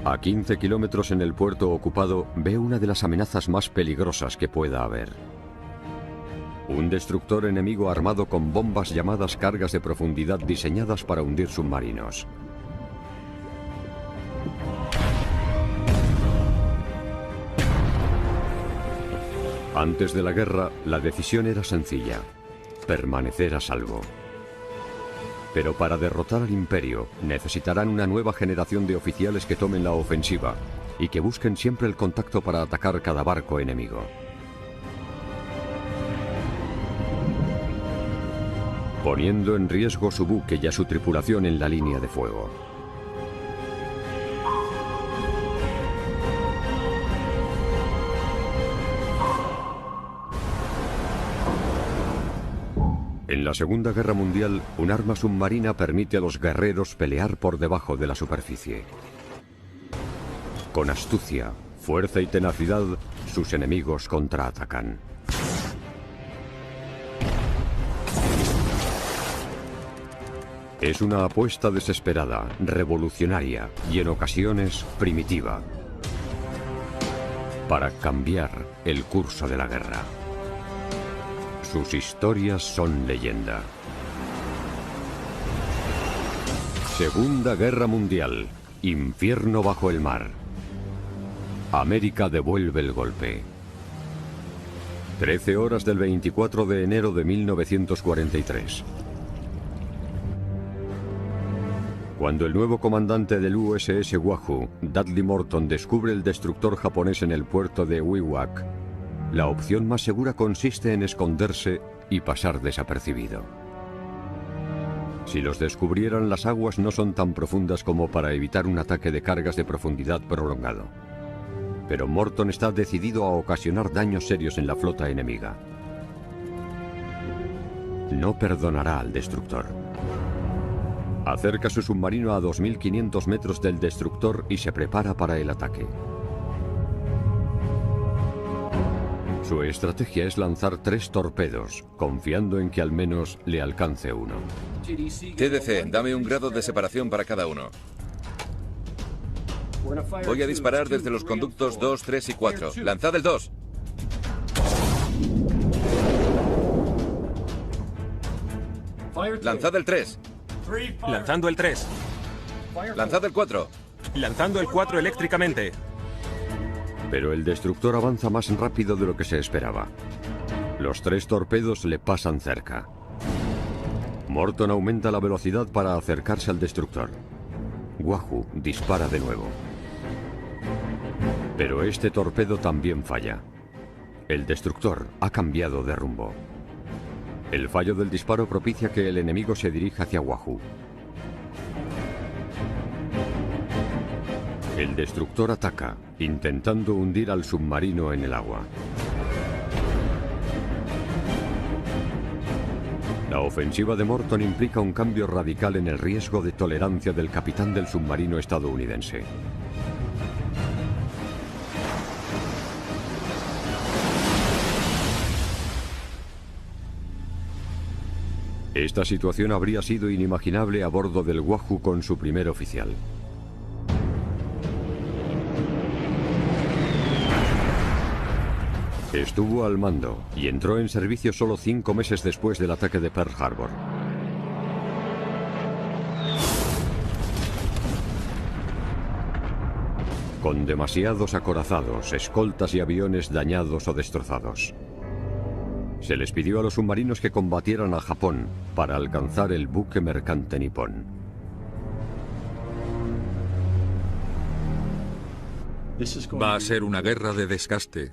A 15 kilómetros en el puerto ocupado, ve una de las amenazas más peligrosas que pueda haber. Un destructor enemigo armado con bombas llamadas cargas de profundidad diseñadas para hundir submarinos. Antes de la guerra, la decisión era sencilla: permanecer a salvo. Pero para derrotar al Imperio, necesitarán una nueva generación de oficiales que tomen la ofensiva y que busquen siempre el contacto para atacar cada barco enemigo. Poniendo en riesgo su buque y a su tripulación en la línea de fuego. En la Segunda Guerra Mundial, un arma submarina permite a los guerreros pelear por debajo de la superficie. Con astucia, fuerza y tenacidad, sus enemigos contraatacan. Es una apuesta desesperada, revolucionaria y en ocasiones primitiva, para cambiar el curso de la guerra. Sus historias son leyenda. Segunda Guerra Mundial. Infierno bajo el mar. América devuelve el golpe. 13 horas del 24 de enero de 1943. Cuando el nuevo comandante del USS Wahoo, Dudley Morton, descubre el destructor japonés en el puerto de Wewak, la opción más segura consiste en esconderse y pasar desapercibido. Si los descubrieran, las aguas no son tan profundas como para evitar un ataque de cargas de profundidad prolongado. Pero Morton está decidido a ocasionar daños serios en la flota enemiga. No perdonará al destructor. Acerca su submarino a 2.500 metros del destructor y se prepara para el ataque. Su estrategia es lanzar 3 torpedos, confiando en que al menos le alcance uno. TDC, dame un grado de separación para cada uno. Voy a disparar desde los conductos 2, 3 y 4. ¡Lanzad el 2! ¡Lanzad el 3! Lanzando el 3. ¡Lanzad el 4! Lanzando el 4 eléctricamente. Pero el destructor avanza más rápido de lo que se esperaba. Los 3 torpedos le pasan cerca. Morton aumenta la velocidad para acercarse al destructor. Wahoo dispara de nuevo. Pero este torpedo también falla. El destructor ha cambiado de rumbo. El fallo del disparo propicia que el enemigo se dirija hacia Wahoo. El destructor ataca, intentando hundir al submarino en el agua. La ofensiva de Morton implica un cambio radical en el riesgo de tolerancia del capitán del submarino estadounidense. Esta situación habría sido inimaginable a bordo del Wahoo con su primer oficial. Estuvo al mando y entró en servicio solo 5 meses después del ataque de Pearl Harbor. Con demasiados acorazados, escoltas y aviones dañados o destrozados. Se les pidió a los submarinos que combatieran a Japón para alcanzar el buque mercante nipón. Va a ser una guerra de desgaste.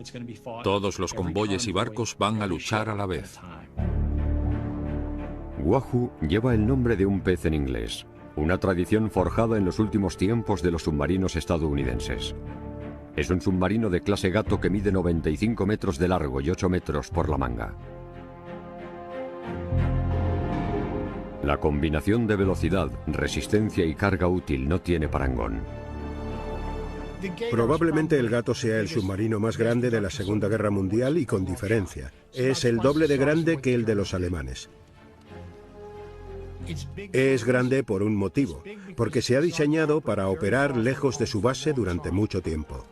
Todos los convoyes y barcos van a luchar a la vez. Wahoo lleva el nombre de un pez en inglés, una tradición forjada en los últimos tiempos de los submarinos estadounidenses. Es un submarino de clase Gato que mide 95 metros de largo y 8 metros por la manga. La combinación de velocidad, resistencia y carga útil no tiene parangón. Probablemente el Gato sea el submarino más grande de la Segunda Guerra Mundial y con diferencia. Es el doble de grande que el de los alemanes. Es grande por un motivo, porque se ha diseñado para operar lejos de su base durante mucho tiempo.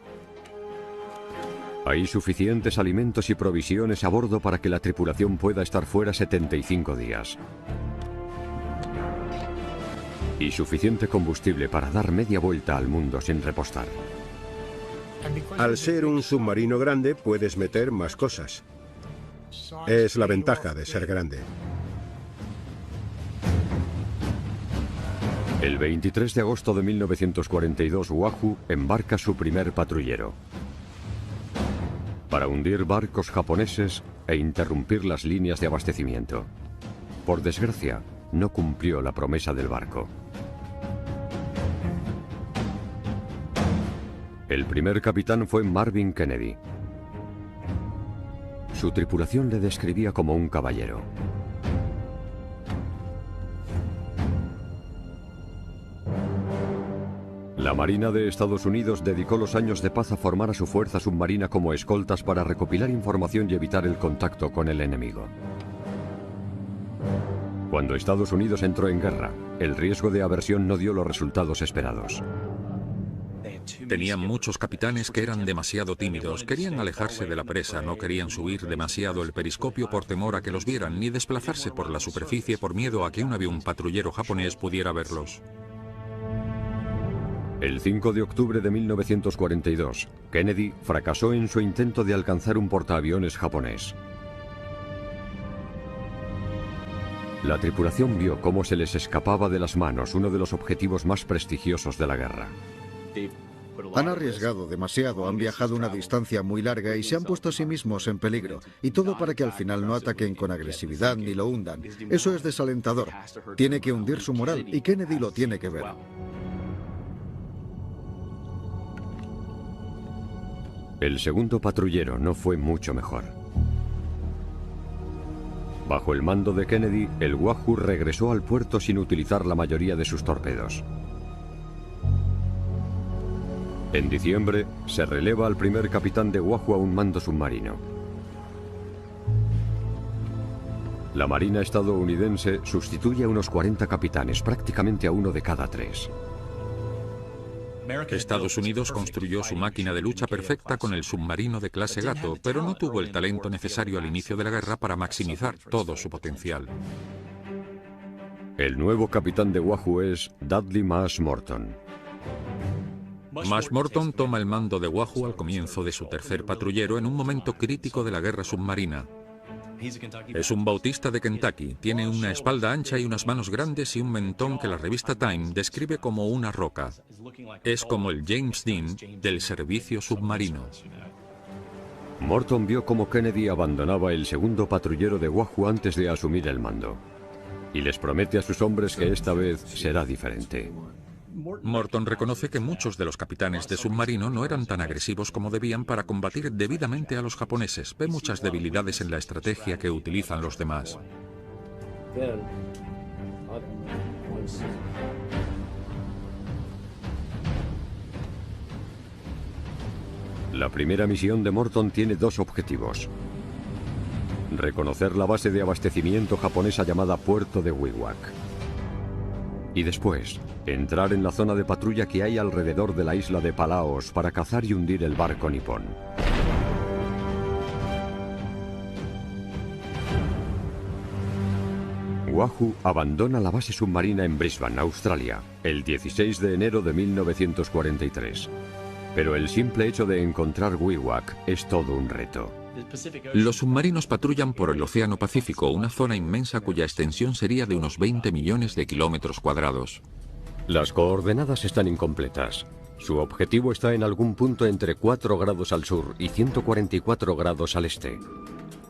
Hay suficientes alimentos y provisiones a bordo para que la tripulación pueda estar fuera 75 días. Y suficiente combustible para dar media vuelta al mundo sin repostar. Al ser un submarino grande, puedes meter más cosas. Es la ventaja de ser grande. El 23 de agosto de 1942, Wahoo embarca su primer patrullero para hundir barcos japoneses e interrumpir las líneas de abastecimiento. Por desgracia, no cumplió la promesa del barco. El primer capitán fue Marvin Kennedy. Su tripulación le describía como un caballero. La Marina de Estados Unidos dedicó los años de paz a formar a su fuerza submarina como escoltas para recopilar información y evitar el contacto con el enemigo. Cuando Estados Unidos entró en guerra, el riesgo de aversión no dio los resultados esperados. Tenían muchos capitanes que eran demasiado tímidos, querían alejarse de la presa, no querían subir demasiado el periscopio por temor a que los vieran, ni desplazarse por la superficie por miedo a que un avión patrullero japonés pudiera verlos. El 5 de octubre de 1942, Kennedy fracasó en su intento de alcanzar un portaaviones japonés. La tripulación vio cómo se les escapaba de las manos uno de los objetivos más prestigiosos de la guerra. Han arriesgado demasiado, han viajado una distancia muy larga y se han puesto a sí mismos en peligro. Y todo para que al final no ataquen con agresividad ni lo hundan. Eso es desalentador. Tiene que hundir su moral y Kennedy lo tiene que ver. El segundo patrullero no fue mucho mejor. Bajo el mando de Kennedy, el Wahoo regresó al puerto sin utilizar la mayoría de sus torpedos. En diciembre, se releva al primer capitán de Wahoo a un mando submarino. La Marina estadounidense sustituye a unos 40 capitanes, prácticamente a uno de cada 3. Estados Unidos construyó su máquina de lucha perfecta con el submarino de clase Gato, pero no tuvo el talento necesario al inicio de la guerra para maximizar todo su potencial. El nuevo capitán de Wahoo es Dudley Marsh Morton. Marsh Morton toma el mando de Wahoo al comienzo de su tercer patrullero en un momento crítico de la guerra submarina. Es un bautista de Kentucky, tiene una espalda ancha y unas manos grandes y un mentón que la revista Time describe como una roca. Es como el James Dean del servicio submarino. Morton vio cómo Kennedy abandonaba el segundo patrullero de Wahoo antes de asumir el mando. Y les promete a sus hombres que esta vez será diferente. Morton reconoce que muchos de los capitanes de submarino no eran tan agresivos como debían para combatir debidamente a los japoneses. Ve muchas debilidades en la estrategia que utilizan los demás. La primera misión de Morton tiene dos objetivos. Reconocer la base de abastecimiento japonesa llamada Puerto de Wewak. Y después, entrar en la zona de patrulla que hay alrededor de la isla de Palaos para cazar y hundir el barco nipón. Wahoo abandona la base submarina en Brisbane, Australia, el 16 de enero de 1943. Pero el simple hecho de encontrar Wewak es todo un reto. Los submarinos patrullan por el Océano Pacífico, una zona inmensa cuya extensión sería de unos 20 millones de kilómetros cuadrados. Las coordenadas están incompletas. Su objetivo está en algún punto entre 4 grados al sur y 144 grados al este.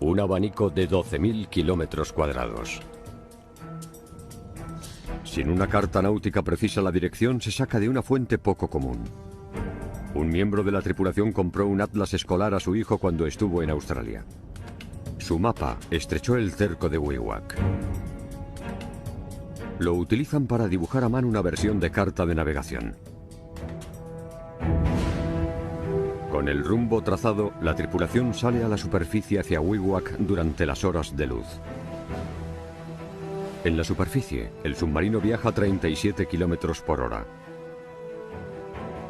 Un abanico de 12.000 kilómetros cuadrados. Sin una carta náutica precisa, la dirección se saca de una fuente poco común. Un miembro de la tripulación compró un atlas escolar a su hijo cuando estuvo en Australia. Su mapa estrechó el cerco de Wewak. Lo utilizan para dibujar a mano una versión de carta de navegación. Con el rumbo trazado, la tripulación sale a la superficie hacia Wewak durante las horas de luz. En la superficie, el submarino viaja a 37 kilómetros por hora.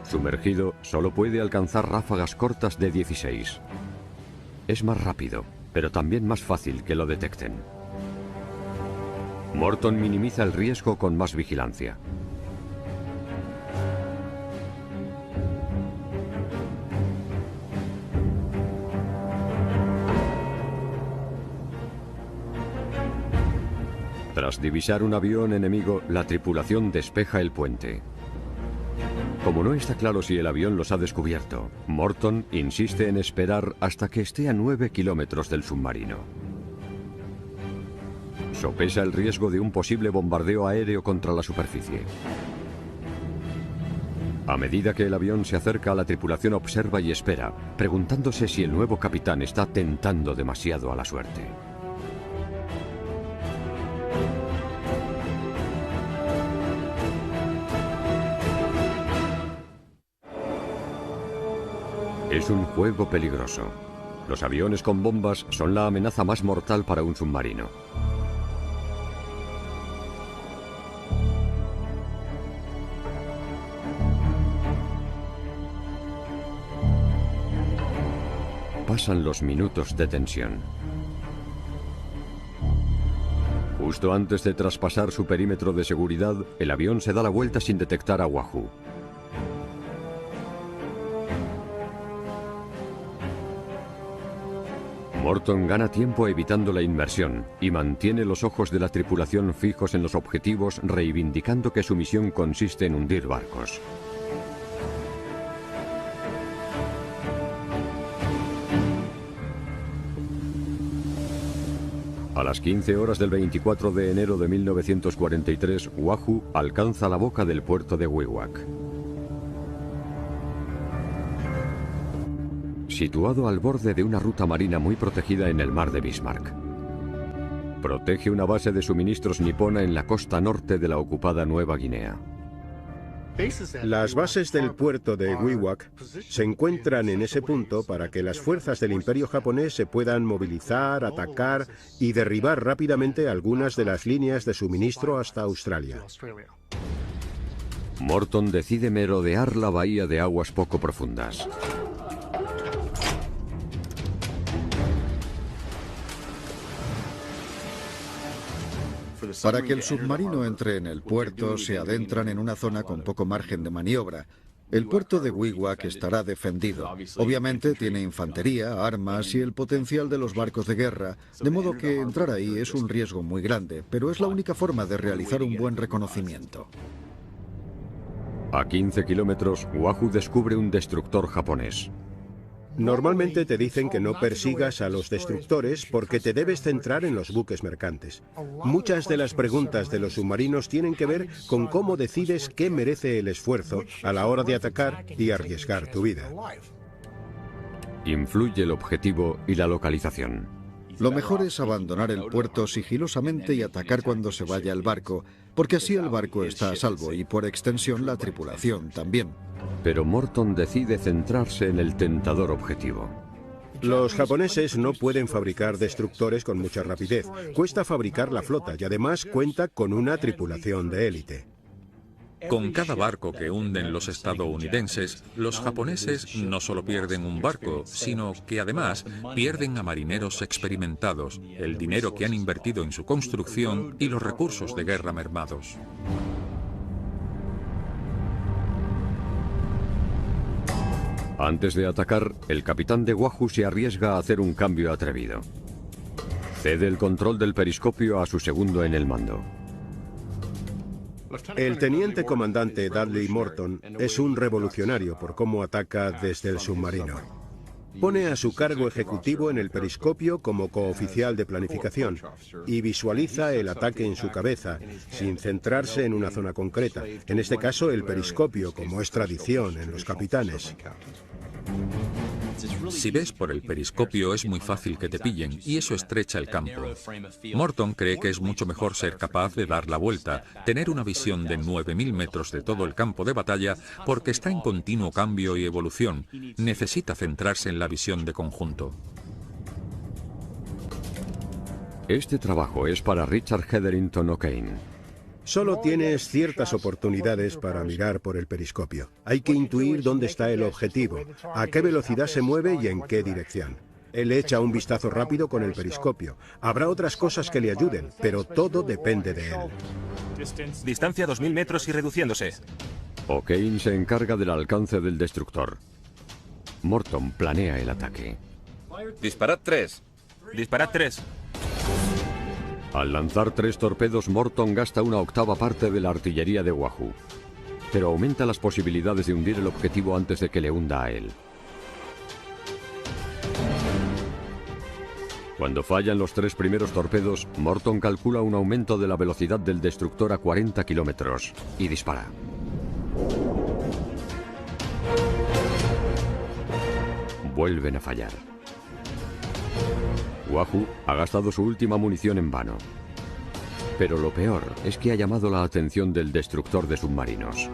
Sumergido, solo puede alcanzar ráfagas cortas de 16. Es más rápido, pero también más fácil que lo detecten. Morton minimiza el riesgo con más vigilancia. Tras divisar un avión enemigo, la tripulación despeja el puente. Como no está claro si el avión los ha descubierto, Morton insiste en esperar hasta que esté a 9 kilómetros del submarino. Sopesa el riesgo de un posible bombardeo aéreo contra la superficie. A medida que el avión se acerca, la tripulación observa y espera, preguntándose si el nuevo capitán está tentando demasiado a la suerte. Es un juego peligroso. Los aviones con bombas son la amenaza más mortal para un submarino. Pasan los minutos de tensión. Justo antes de traspasar su perímetro de seguridad, el avión se da la vuelta sin detectar a Wahoo. Morton gana tiempo evitando la inmersión y mantiene los ojos de la tripulación fijos en los objetivos, reivindicando que su misión consiste en hundir barcos. A las 15 horas del 24 de enero de 1943, Wahoo alcanza la boca del puerto de Wewak. Situado al borde de una ruta marina muy protegida en el mar de Bismarck. Protege una base de suministros nipona en la costa norte de la ocupada Nueva Guinea. Las bases del puerto de Wewak se encuentran en ese punto para que las fuerzas del Imperio japonés se puedan movilizar, atacar y derribar rápidamente algunas de las líneas de suministro hasta Australia. Morton decide merodear la bahía de aguas poco profundas. Para que el submarino entre en el puerto, se adentran en una zona con poco margen de maniobra. El puerto de Wewak estará defendido. Obviamente tiene infantería, armas y el potencial de los barcos de guerra, de modo que entrar ahí es un riesgo muy grande, pero es la única forma de realizar un buen reconocimiento. A 15 kilómetros, Wahoo descubre un destructor japonés. Normalmente te dicen que no persigas a los destructores porque te debes centrar en los buques mercantes. Muchas de las preguntas de los submarinos tienen que ver con cómo decides qué merece el esfuerzo a la hora de atacar y arriesgar tu vida. Influye el objetivo y la localización. Lo mejor es abandonar el puerto sigilosamente y atacar cuando se vaya el barco, porque así el barco está a salvo y por extensión la tripulación también. Pero Morton decide centrarse en el tentador objetivo. Los japoneses no pueden fabricar destructores con mucha rapidez. Cuesta fabricar la flota y además cuenta con una tripulación de élite. Con cada barco que hunden los estadounidenses, los japoneses no solo pierden un barco, sino que además pierden a marineros experimentados, el dinero que han invertido en su construcción y los recursos de guerra mermados. Antes de atacar, el capitán de Wahoo se arriesga a hacer un cambio atrevido. Cede el control del periscopio a su segundo en el mando. El teniente comandante Dudley Morton es un revolucionario por cómo ataca desde el submarino. Pone a su cargo ejecutivo en el periscopio como cooficial de planificación y visualiza el ataque en su cabeza, sin centrarse en una zona concreta, en este caso el periscopio, como es tradición en los capitanes. Si ves por el periscopio es muy fácil que te pillen y eso estrecha el campo. Morton cree que es mucho mejor ser capaz de dar la vuelta, tener una visión de 9.000 metros de todo el campo de batalla porque está en continuo cambio y evolución. Necesita centrarse en la visión de conjunto. Este trabajo es para Richard Hetherington O'Kane. Solo tienes ciertas oportunidades para mirar por el periscopio. Hay que intuir dónde está el objetivo, a qué velocidad se mueve y en qué dirección. Él echa un vistazo rápido con el periscopio. Habrá otras cosas que le ayuden, pero todo depende de él. Distancia 2000 metros y reduciéndose. O'Kane se encarga del alcance del destructor. Morton planea el ataque. Disparad 3. Disparad 3. Al lanzar 3 torpedos, Morton gasta una octava parte de la artillería de Wahoo, pero aumenta las posibilidades de hundir el objetivo antes de que le hunda a él. Cuando fallan los 3 primeros torpedos, Morton calcula un aumento de la velocidad del destructor a 40 kilómetros y dispara. Vuelven a fallar. Wahoo ha gastado su última munición en vano. Pero lo peor es que ha llamado la atención del destructor de submarinos.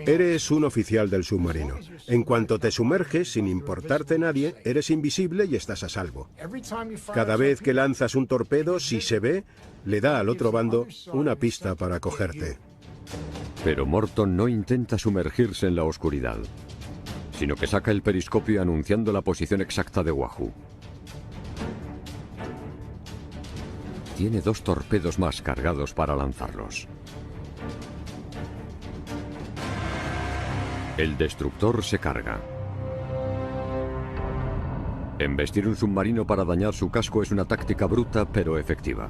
Eres un oficial del submarino. En cuanto te sumerges, sin importarte nadie, eres invisible y estás a salvo. Cada vez que lanzas un torpedo, si se ve, le da al otro bando una pista para cogerte. Pero Morton no intenta sumergirse en la oscuridad, sino que saca el periscopio anunciando la posición exacta de Wahoo. Tiene 2 torpedos más cargados para lanzarlos. El destructor se carga. Embestir un submarino para dañar su casco es una táctica bruta pero efectiva.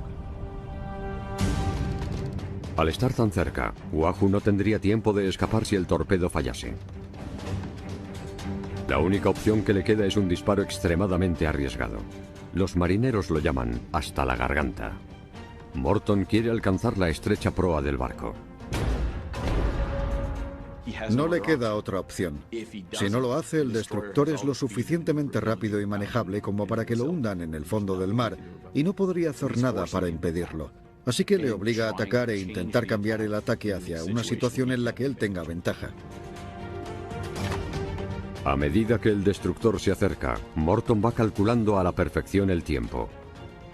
Al estar tan cerca, Wahoo no tendría tiempo de escapar si el torpedo fallase. La única opción que le queda es un disparo extremadamente arriesgado. Los marineros lo llaman hasta la garganta. Morton quiere alcanzar la estrecha proa del barco. No le queda otra opción. Si no lo hace, el destructor es lo suficientemente rápido y manejable como para que lo hundan en el fondo del mar, y no podría hacer nada para impedirlo. Así que le obliga a atacar e intentar cambiar el ataque hacia una situación en la que él tenga ventaja. A medida que el destructor se acerca, Morton va calculando a la perfección el tiempo.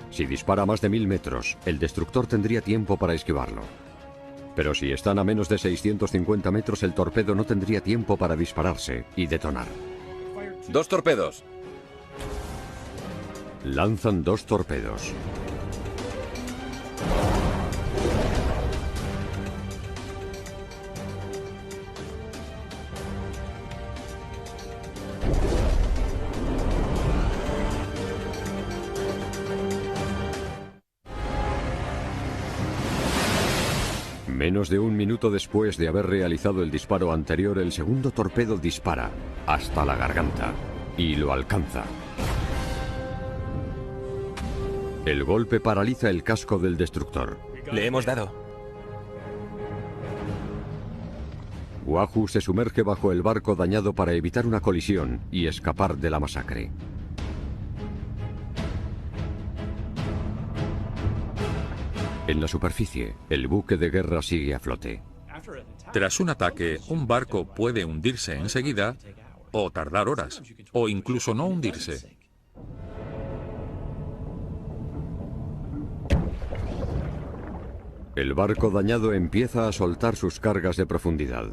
Si dispara a más de 1000 metros, el destructor tendría tiempo para esquivarlo. Pero si están a menos de 650 metros, el torpedo no tendría tiempo para dispararse y detonar. 2 torpedos. Lanzan 2 torpedos. Menos de un minuto después de haber realizado el disparo anterior, el segundo torpedo dispara hasta la garganta y lo alcanza. El golpe paraliza el casco del destructor. Le hemos dado. Wahoo se sumerge bajo el barco dañado para evitar una colisión y escapar de la masacre. En la superficie, el buque de guerra sigue a flote. Tras un ataque, un barco puede hundirse enseguida, o tardar horas, o incluso no hundirse. El barco dañado empieza a soltar sus cargas de profundidad.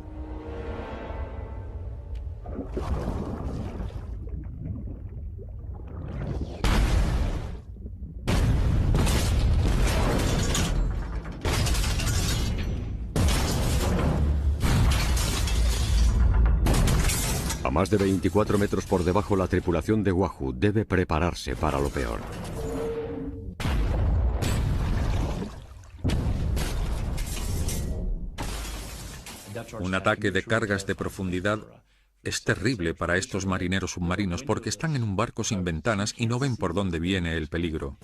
A más de 24 metros por debajo, la tripulación de Wahoo debe prepararse para lo peor. Un ataque de cargas de profundidad es terrible para estos marineros submarinos porque están en un barco sin ventanas y no ven por dónde viene el peligro.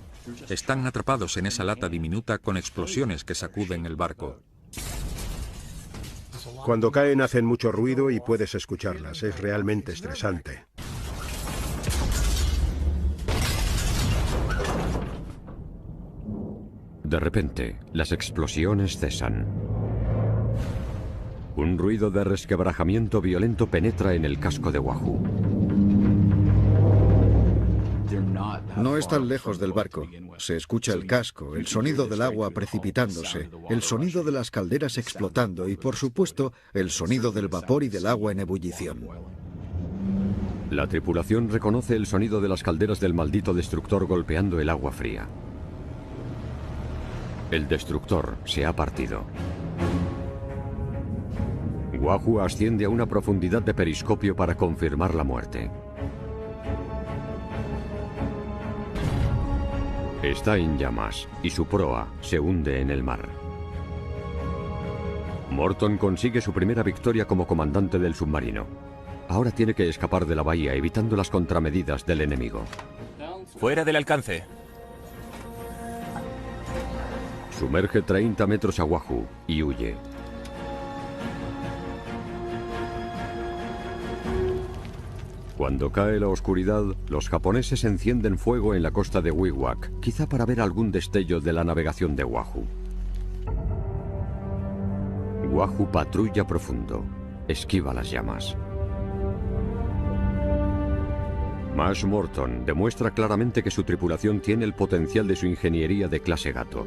Están atrapados en esa lata diminuta con explosiones que sacuden el barco. Cuando caen hacen mucho ruido y puedes escucharlas. Es realmente estresante. De repente, las explosiones cesan. Un ruido de resquebrajamiento violento penetra en el casco de Wahoo. No están lejos del barco. Se escucha el casco, el sonido del agua precipitándose, el sonido de las calderas explotando y, por supuesto, el sonido del vapor y del agua en ebullición. La tripulación reconoce el sonido de las calderas del maldito destructor golpeando el agua fría. El destructor se ha partido. Wahoo asciende a una profundidad de periscopio para confirmar la muerte. Está en llamas y su proa se hunde en el mar. Morton consigue su primera victoria como comandante del submarino. Ahora tiene que escapar de la bahía evitando las contramedidas del enemigo. Fuera del alcance. Sumerge 30 metros a Wahoo y huye. Cuando cae la oscuridad, los japoneses encienden fuego en la costa de Wewak, quizá para ver algún destello de la navegación de Wahoo. Wahoo patrulla profundo, esquiva las llamas. Mash Morton demuestra claramente que su tripulación tiene el potencial de su ingeniería de clase gato.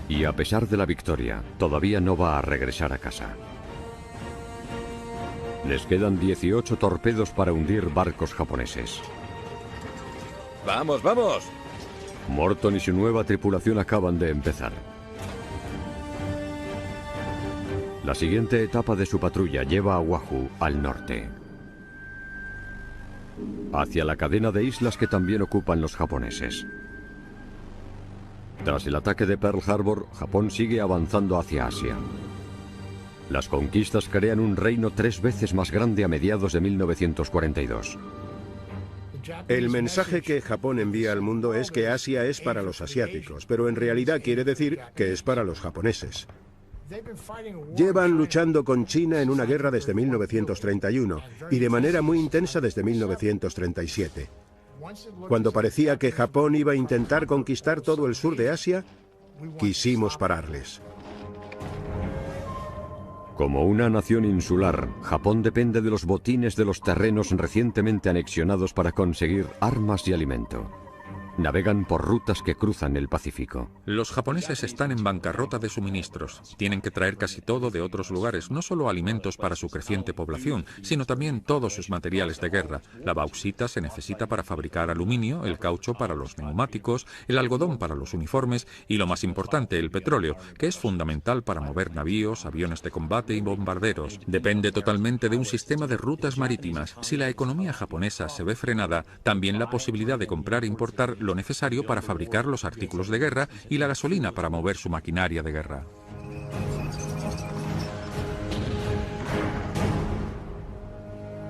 Y a pesar de la victoria, todavía no va a regresar a casa. Les quedan 18 torpedos para hundir barcos japoneses. ¡Vamos, vamos! Morton y su nueva tripulación acaban de empezar. La siguiente etapa de su patrulla lleva a Wahoo al norte, hacia la cadena de islas que también ocupan los japoneses. Tras el ataque de Pearl Harbor, Japón sigue avanzando hacia Asia. Las conquistas crean un reino 3 veces más grande a mediados de 1942. El mensaje que Japón envía al mundo es que Asia es para los asiáticos, pero en realidad quiere decir que es para los japoneses. Llevan luchando con China en una guerra desde 1931 y de manera muy intensa desde 1937. Cuando parecía que Japón iba a intentar conquistar todo el sur de Asia, quisimos pararles. Como una nación insular, Japón depende de los botines de los terrenos recientemente anexionados para conseguir armas y alimento. Navegan por rutas que cruzan el Pacífico. Los japoneses están en bancarrota de suministros. Tienen que traer casi todo de otros lugares, no solo alimentos para su creciente población, sino también todos sus materiales de guerra. La bauxita se necesita para fabricar aluminio, el caucho para los neumáticos, el algodón para los uniformes y, lo más importante, el petróleo, que es fundamental para mover navíos, aviones de combate y bombarderos. Depende totalmente de un sistema de rutas marítimas. Si la economía japonesa se ve frenada, también la posibilidad de comprar e importar lo necesario para fabricar los artículos de guerra y la gasolina para mover su maquinaria de guerra.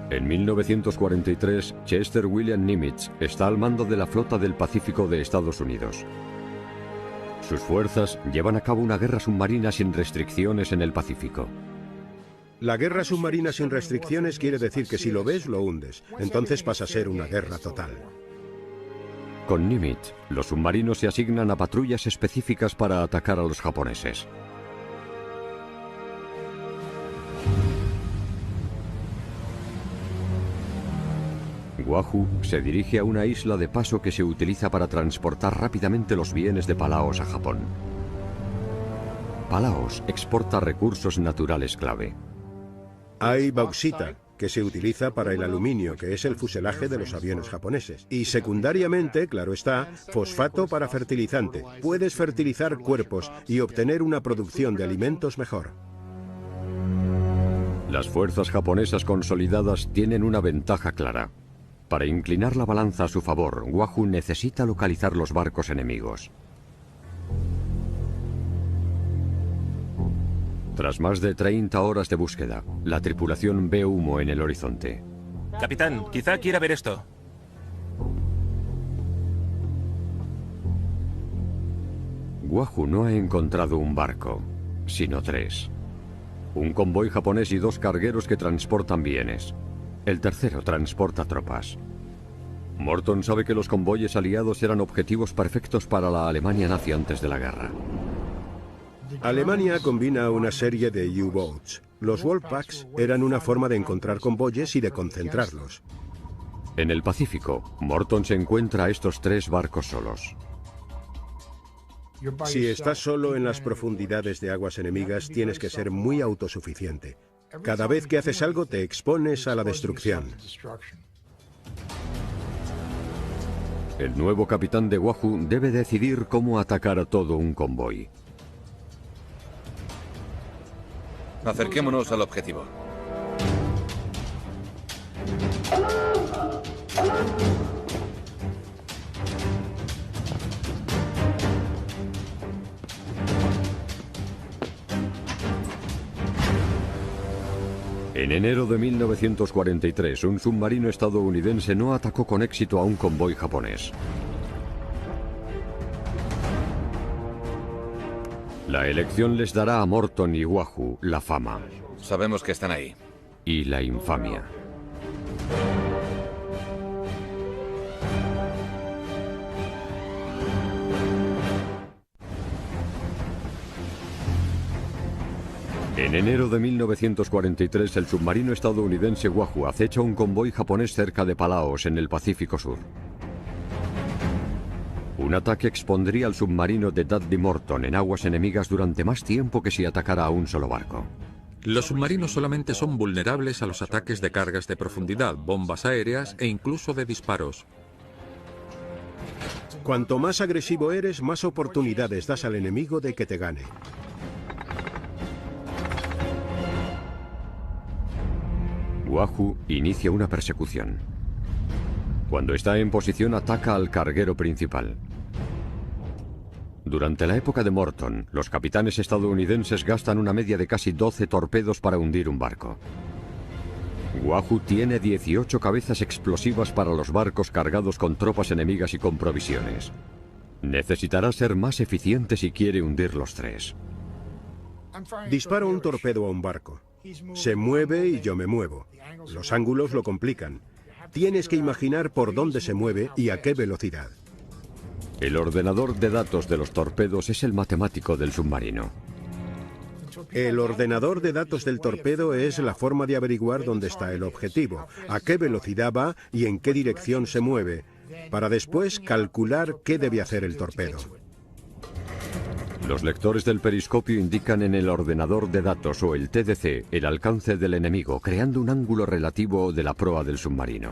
En 1943, Chester William Nimitz está al mando de la flota del Pacífico de Estados Unidos. Sus fuerzas llevan a cabo una guerra submarina sin restricciones en el Pacífico. La guerra submarina sin restricciones quiere decir que si lo ves, lo hundes. Entonces pasa a ser una guerra total. Con Nimitz, los submarinos se asignan a patrullas específicas para atacar a los japoneses. Wahoo se dirige a una isla de paso que se utiliza para transportar rápidamente los bienes de Palaos a Japón. Palaos exporta recursos naturales clave. Hay bauxita, que se utiliza para el aluminio, que es el fuselaje de los aviones japoneses. Y secundariamente, claro está, fosfato para fertilizante. Puedes fertilizar cuerpos y obtener una producción de alimentos mejor. Las fuerzas japonesas consolidadas tienen una ventaja clara. Para inclinar la balanza a su favor, Wahoo necesita localizar los barcos enemigos. Tras más de 30 horas de búsqueda, la tripulación ve humo en el horizonte. Capitán, quizá quiera ver esto. Wahoo no ha encontrado un barco, sino 3. Un convoy japonés y 2 cargueros que transportan bienes. El tercero transporta tropas. Morton sabe que los convoyes aliados eran objetivos perfectos para la Alemania nazi antes de la guerra. Alemania combina una serie de U-boats. Los Wolfpacks eran una forma de encontrar convoyes y de concentrarlos. En el Pacífico, Morton se encuentra a estos 3 barcos solos. Si estás solo en las profundidades de aguas enemigas, tienes que ser muy autosuficiente. Cada vez que haces algo, te expones a la destrucción. El nuevo capitán de Wahoo debe decidir cómo atacar a todo un convoy. Acerquémonos al objetivo. En enero de 1943, un submarino estadounidense no atacó con éxito a un convoy japonés. La elección les dará a Morton y Wahoo la fama Sabemos que están ahí. y la infamia. En enero de 1943, el submarino estadounidense Wahoo acecha un convoy japonés cerca de Palaos, en el Pacífico Sur. Un ataque expondría al submarino de Dudley Morton en aguas enemigas durante más tiempo que si atacara a un solo barco. Los submarinos solamente son vulnerables a los ataques de cargas de profundidad, bombas aéreas e incluso de disparos. Cuanto más agresivo eres, más oportunidades das al enemigo de que te gane. Wahoo inicia una persecución. Cuando está en posición, ataca al carguero principal. Durante la época de Morton, los capitanes estadounidenses gastan una media de casi 12 torpedos para hundir un barco. Wahoo tiene 18 cabezas explosivas para los barcos cargados con tropas enemigas y con provisiones. Necesitará ser más eficiente si quiere hundir los 3. Disparo un torpedo a un barco. Se mueve y yo me muevo. Los ángulos lo complican. Tienes que imaginar por dónde se mueve y a qué velocidad. El ordenador de datos de los torpedos es el matemático del submarino. El ordenador de datos del torpedo es la forma de averiguar dónde está el objetivo, a qué velocidad va y en qué dirección se mueve, para después calcular qué debe hacer el torpedo. Los lectores del periscopio indican en el ordenador de datos o el TDC el alcance del enemigo, creando un ángulo relativo de la proa del submarino.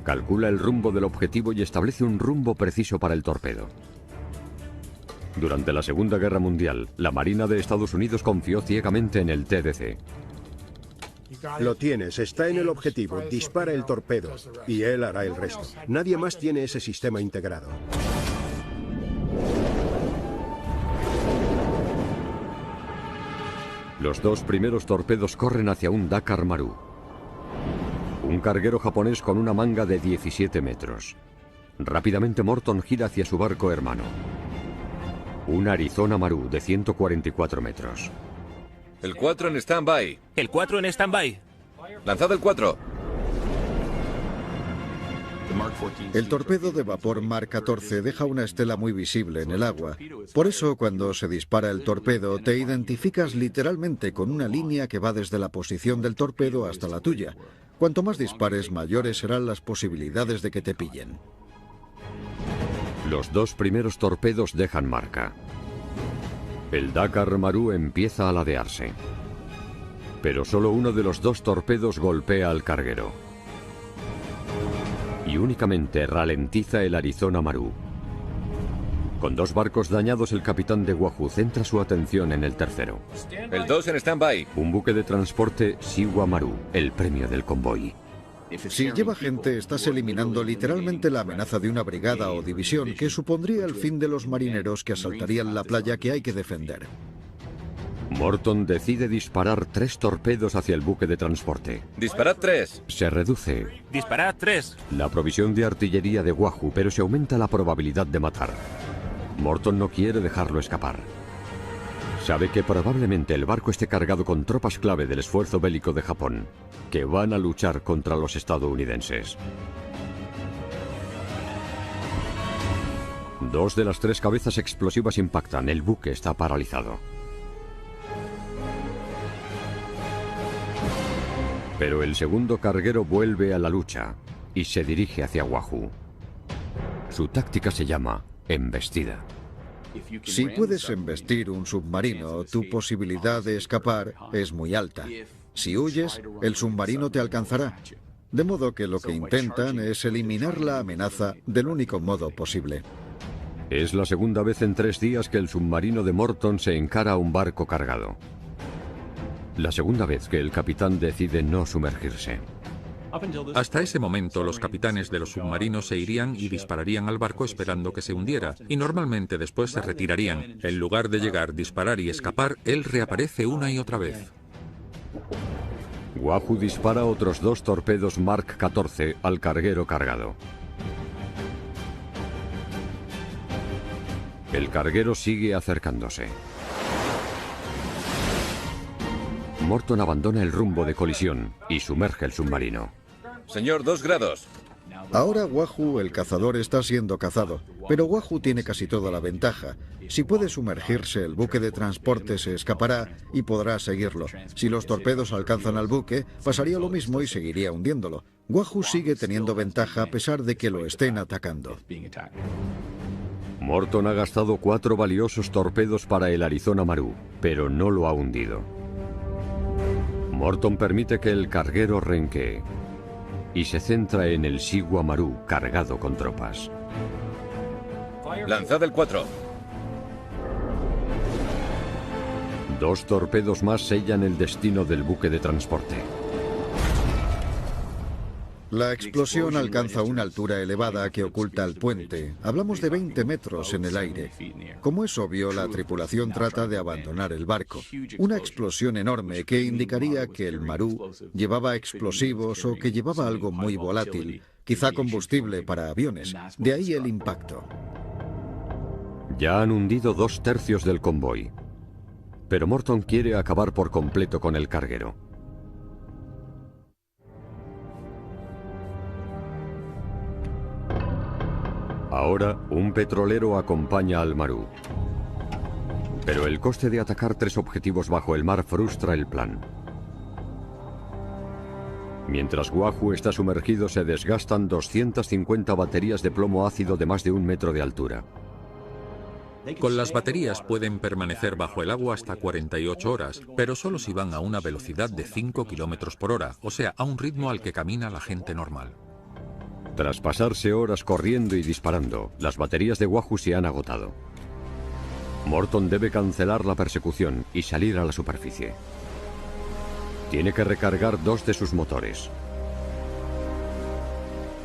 Calcula el rumbo del objetivo y establece un rumbo preciso para el torpedo. Durante la Segunda Guerra Mundial, la Marina de Estados Unidos confió ciegamente en el TDC. Lo tienes, está en el objetivo, dispara el torpedo y él hará el resto. Nadie más tiene ese sistema integrado. Los 2 primeros torpedos corren hacia un Dakar Maru, un carguero japonés con una manga de 17 metros. Rápidamente Morton gira hacia su barco hermano, un Arizona Maru de 144 metros. El 4 en stand-by. El 4 en stand-by. Lanzad el 4. El torpedo de vapor Mark 14 deja una estela muy visible en el agua. Por eso, cuando se dispara el torpedo, te identificas literalmente con una línea que va desde la posición del torpedo hasta la tuya. Cuanto más dispares, mayores serán las posibilidades de que te pillen. Los 2 primeros torpedos dejan marca. El Dakar Maru empieza a ladearse. Pero solo uno de los 2 torpedos golpea al carguero. Y únicamente ralentiza el Arizona Maru. Con 2 barcos dañados, el capitán de Wahoo centra su atención en el tercero. El 2 en stand-by. Un buque de transporte Shiwa Maru, el premio del convoy. Si lleva gente, estás eliminando literalmente la amenaza de una brigada o división que supondría el fin de los marineros que asaltarían la playa que hay que defender. Morton decide disparar 3 torpedos hacia el buque de transporte. Disparad 3. Se reduce Disparad 3. la provisión de artillería de Wahoo, pero se aumenta la probabilidad de matar. Morton no quiere dejarlo escapar. Sabe que probablemente el barco esté cargado con tropas clave del esfuerzo bélico de Japón, que van a luchar contra los estadounidenses. 2 de las 3 cabezas explosivas impactan. El buque está paralizado. Pero el segundo carguero vuelve a la lucha y se dirige hacia Wahoo. Su táctica se llama embestida. Si puedes embestir un submarino, tu posibilidad de escapar es muy alta. Si huyes, el submarino te alcanzará. De modo que lo que intentan es eliminar la amenaza del único modo posible. Es la segunda vez en 3 días que el submarino de Morton se encara a un barco cargado. La segunda vez que el capitán decide no sumergirse. Hasta ese momento, los capitanes de los submarinos se irían y dispararían al barco esperando que se hundiera, y normalmente después se retirarían. En lugar de llegar, disparar y escapar, él reaparece una y otra vez. Wahoo dispara otros 2 torpedos Mark 14 al carguero cargado. El carguero sigue acercándose. Morton abandona el rumbo de colisión y sumerge el submarino. Señor, 2 grados. Ahora Wahoo, el cazador, está siendo cazado, pero Wahoo tiene casi toda la ventaja. Si puede sumergirse, el buque de transporte se escapará y podrá seguirlo. Si los torpedos alcanzan al buque, pasaría lo mismo y seguiría hundiéndolo. Wahoo sigue teniendo ventaja a pesar de que lo estén atacando. Morton ha gastado 4 valiosos torpedos para el Arizona Maru, pero no lo ha hundido. Morton permite que el carguero renquee y se centra en el Sigua Maru cargado con tropas. Lanzad el 4. 2 torpedos más sellan el destino del buque de transporte. La explosión alcanza una altura elevada que oculta el puente. Hablamos de 20 metros en el aire. Como es obvio, la tripulación trata de abandonar el barco. Una explosión enorme que indicaría que el Maru llevaba explosivos o que llevaba algo muy volátil, quizá combustible para aviones. De ahí el impacto. Ya han hundido 2/3 del convoy. Pero Morton quiere acabar por completo con el carguero. Ahora, un petrolero acompaña al Maru. Pero el coste de atacar 3 objetivos bajo el mar frustra el plan. Mientras Wahoo está sumergido, se desgastan 250 baterías de plomo ácido de más de 1 metro de altura. Con las baterías pueden permanecer bajo el agua hasta 48 horas, pero solo si van a una velocidad de 5 km por hora, o sea, a un ritmo al que camina la gente normal. Tras pasarse horas corriendo y disparando, las baterías de Wahoo se han agotado. Morton debe cancelar la persecución y salir a la superficie. Tiene que recargar 2 de sus motores.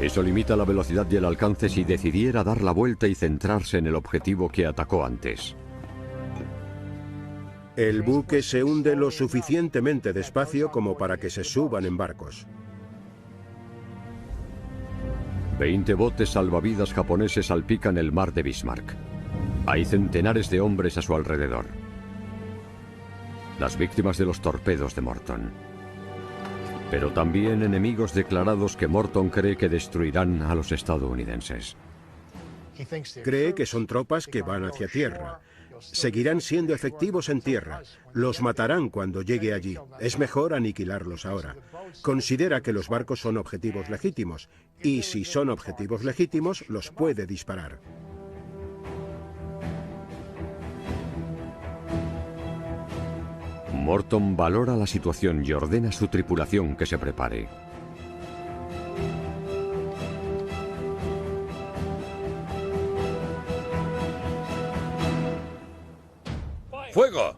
Eso limita la velocidad y el alcance si decidiera dar la vuelta y centrarse en el objetivo que atacó antes. El buque se hunde lo suficientemente despacio como para que se suban en barcos. 20 botes salvavidas japoneses salpican el mar de Bismarck. Hay centenares de hombres a su alrededor. Las víctimas de los torpedos de Morton. Pero también enemigos declarados que Morton cree que destruirán a los estadounidenses. Cree que son tropas que van hacia tierra. Seguirán siendo efectivos en tierra. Los matarán cuando llegue allí. Es mejor aniquilarlos ahora. Considera que los barcos son objetivos legítimos. Y si son objetivos legítimos, los puede disparar. Morton valora la situación y ordena a su tripulación que se prepare. ¡Fuego!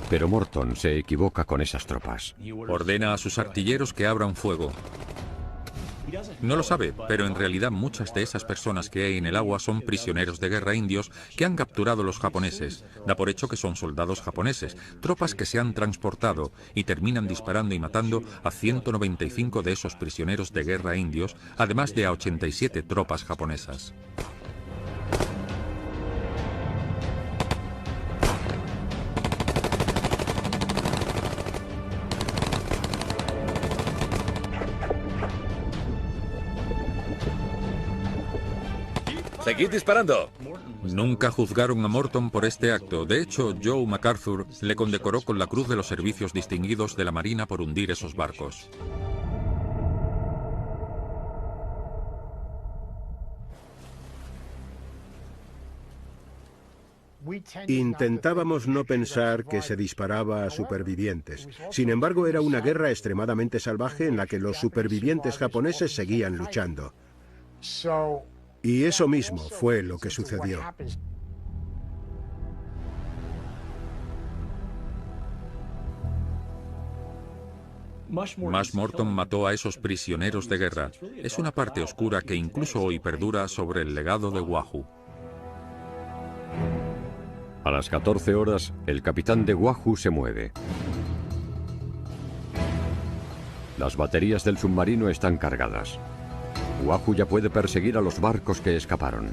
Pero Morton se equivoca con esas tropas. Ordena a sus artilleros que abran fuego. No lo sabe, pero en realidad muchas de esas personas que hay en el agua son prisioneros de guerra indios que han capturado los japoneses. Da por hecho que son soldados japoneses, tropas que se han transportado y terminan disparando y matando a 195 de esos prisioneros de guerra indios, además de a 87 tropas japonesas. Seguid disparando. Nunca juzgaron a Morton por este acto. De hecho, Joe MacArthur le condecoró con la Cruz de los Servicios Distinguidos de la Marina por hundir esos barcos. Intentábamos no pensar que se disparaba a supervivientes. Sin embargo, era una guerra extremadamente salvaje en la que los supervivientes japoneses seguían luchando. Y eso mismo fue lo que sucedió. Mash Morton mató a esos prisioneros de guerra. Es una parte oscura que incluso hoy perdura sobre el legado de Wahoo. A las 14 horas, el capitán de Wahoo se mueve. Las baterías del submarino están cargadas. Wahoo ya puede perseguir a los barcos que escaparon.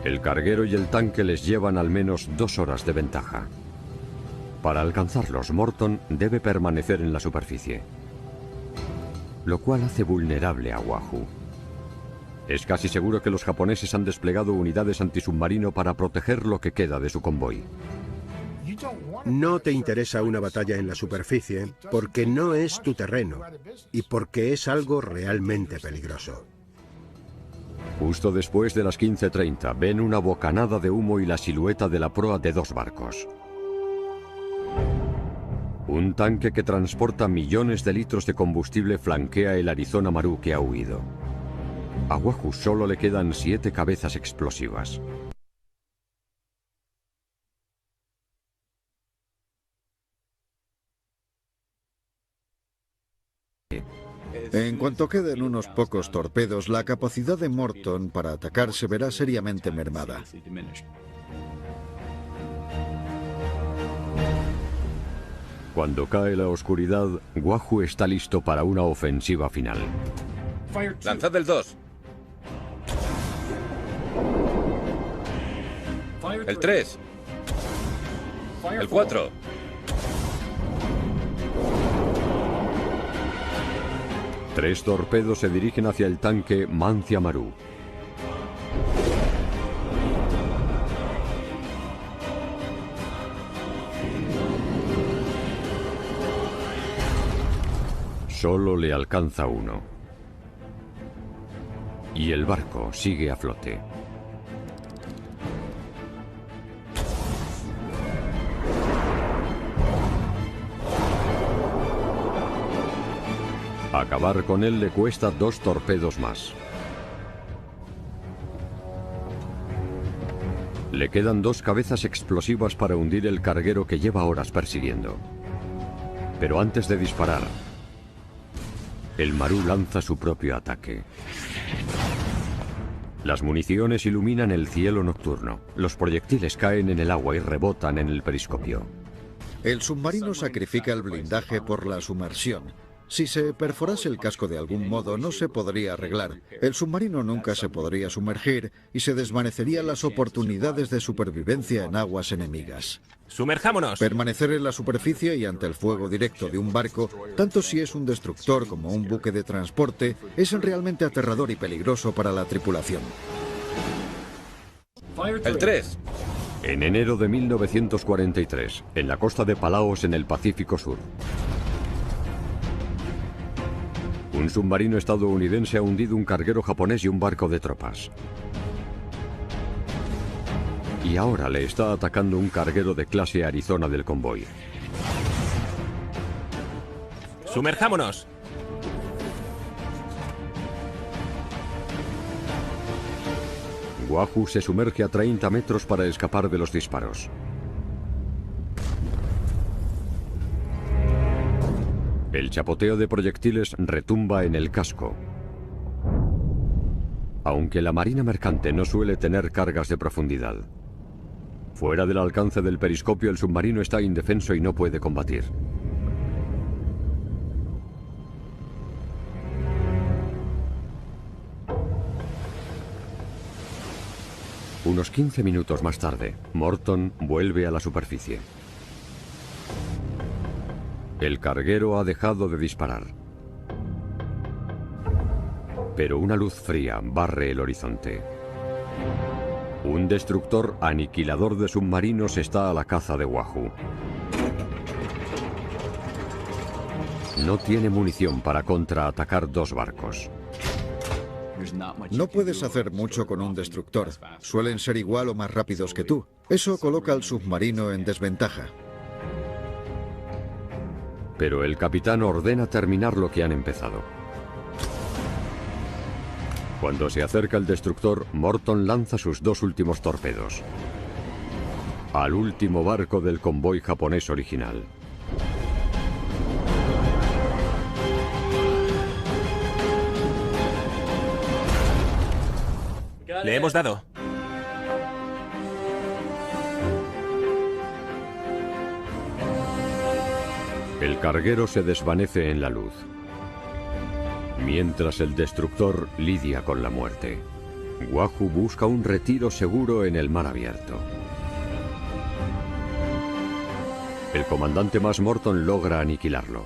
El carguero y el tanque les llevan al menos 2 horas de ventaja. Para alcanzarlos, Morton debe permanecer en la superficie, lo cual hace vulnerable a Wahoo. Es casi seguro que los japoneses han desplegado unidades antisubmarino para proteger lo que queda de su convoy. No te interesa una batalla en la superficie porque no es tu terreno y porque es algo realmente peligroso. Justo después de las 15:30 ven una bocanada de humo y la silueta de la proa de 2 barcos. Un tanque que transporta millones de litros de combustible flanquea el Arizona Maru que ha huido. A Wahoo solo le quedan 7 cabezas explosivas. En cuanto queden unos pocos torpedos, la capacidad de Morton para atacar se verá seriamente mermada. Cuando cae la oscuridad, Wahoo está listo para una ofensiva final. Lanzad el 2. El 3. El 4. Tres torpedos se dirigen hacia el tanque Mancia Maru. Solo le alcanza uno. Y el barco sigue a flote. Acabar con él le cuesta 2 torpedos más. Le quedan 2 cabezas explosivas para hundir el carguero que lleva horas persiguiendo. Pero antes de disparar, el Maru lanza su propio ataque. Las municiones iluminan el cielo nocturno. Los proyectiles caen en el agua y rebotan en el periscopio. El submarino sacrifica el blindaje por la sumersión. Si se perforase el casco de algún modo, no se podría arreglar. El submarino nunca se podría sumergir y se desvanecerían las oportunidades de supervivencia en aguas enemigas. ¡Sumerjámonos! Permanecer en la superficie y ante el fuego directo de un barco, tanto si es un destructor como un buque de transporte, es realmente aterrador y peligroso para la tripulación. El 3. En enero de 1943, en la costa de Palaos, en el Pacífico Sur, un submarino estadounidense ha hundido un carguero japonés y un barco de tropas. Y ahora le está atacando un carguero de clase Arizona del convoy. ¡Sumerjámonos! Wahoo se sumerge a 30 metros para escapar de los disparos. El chapoteo de proyectiles retumba en el casco. Aunque la marina mercante no suele tener cargas de profundidad. Fuera del alcance del periscopio, el submarino está indefenso y no puede combatir. Unos 15 minutos más tarde, Morton vuelve a la superficie. El carguero ha dejado de disparar. Pero una luz fría barre el horizonte. Un destructor aniquilador de submarinos está a la caza de Wahoo. No tiene munición para contraatacar dos barcos. No puedes hacer mucho con un destructor. Suelen ser igual o más rápidos que tú. Eso coloca al submarino en desventaja. Pero el capitán ordena terminar lo que han empezado. Cuando se acerca el destructor, Morton lanza sus dos últimos torpedos al último barco del convoy japonés original. Le hemos dado. El carguero se desvanece en la luz, mientras el destructor lidia con la muerte. Wahoo busca un retiro seguro en el mar abierto. El comandante Max Morton logra aniquilarlo.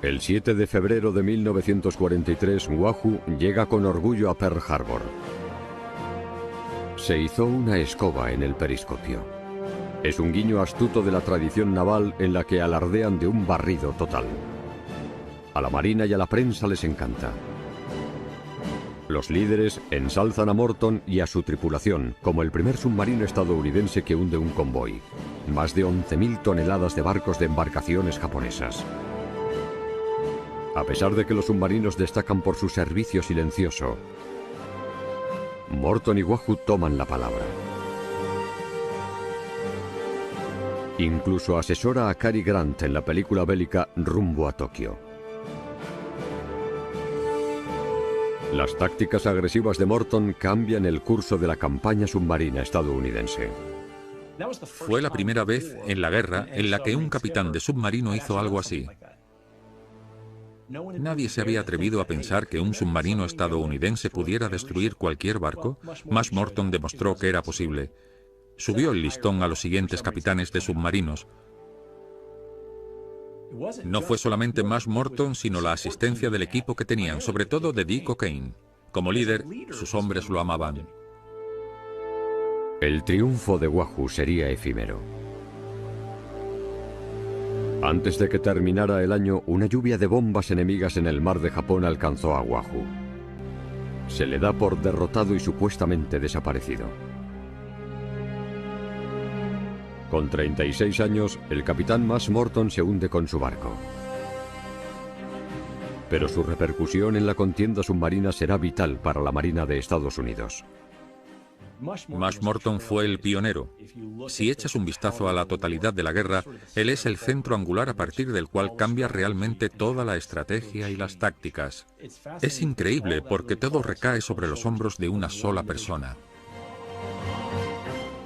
El 7 de febrero de 1943, Wahoo llega con orgullo a Pearl Harbor. Se hizo una escoba en el periscopio. Es un guiño astuto de la tradición naval en la que alardean de un barrido total. A la marina y a la prensa les encanta. Los líderes ensalzan a Morton y a su tripulación como el primer submarino estadounidense que hunde un convoy. Más de 11.000 toneladas de barcos de embarcaciones japonesas. A pesar de que los submarinos destacan por su servicio silencioso, Morton y Wahoo toman la palabra. Incluso asesora a Cary Grant en la película bélica Rumbo a Tokio. Las tácticas agresivas de Morton cambian el curso de la campaña submarina estadounidense. Fue la primera vez en la guerra en la que un capitán de submarino hizo algo así. Nadie se había atrevido a pensar que un submarino estadounidense pudiera destruir cualquier barco. Max Morton demostró que era posible. Subió el listón a los siguientes capitanes de submarinos. No fue solamente Max Morton, sino la asistencia del equipo que tenían, sobre todo de Dick O'Kane. Como líder, sus hombres lo amaban. El triunfo de Wahoo sería efímero. Antes de que terminara el año, una lluvia de bombas enemigas en el mar de Japón alcanzó a Wahoo. Se le da por derrotado y supuestamente desaparecido. Con 36 años, el capitán Max Morton se hunde con su barco. Pero su repercusión en la contienda submarina será vital para la Marina de Estados Unidos. Max Morton fue el pionero. Si echas un vistazo a la totalidad de la guerra, él es el centro angular a partir del cual cambia realmente toda la estrategia y las tácticas. Es increíble porque todo recae sobre los hombros de una sola persona.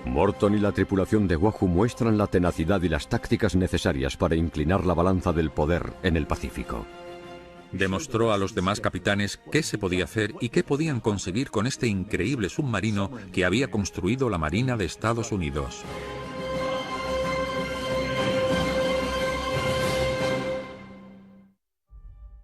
Morton y la tripulación de Wahoo muestran la tenacidad y las tácticas necesarias para inclinar la balanza del poder en el Pacífico. Demostró a los demás capitanes qué se podía hacer y qué podían conseguir con este increíble submarino que había construido la Marina de Estados Unidos.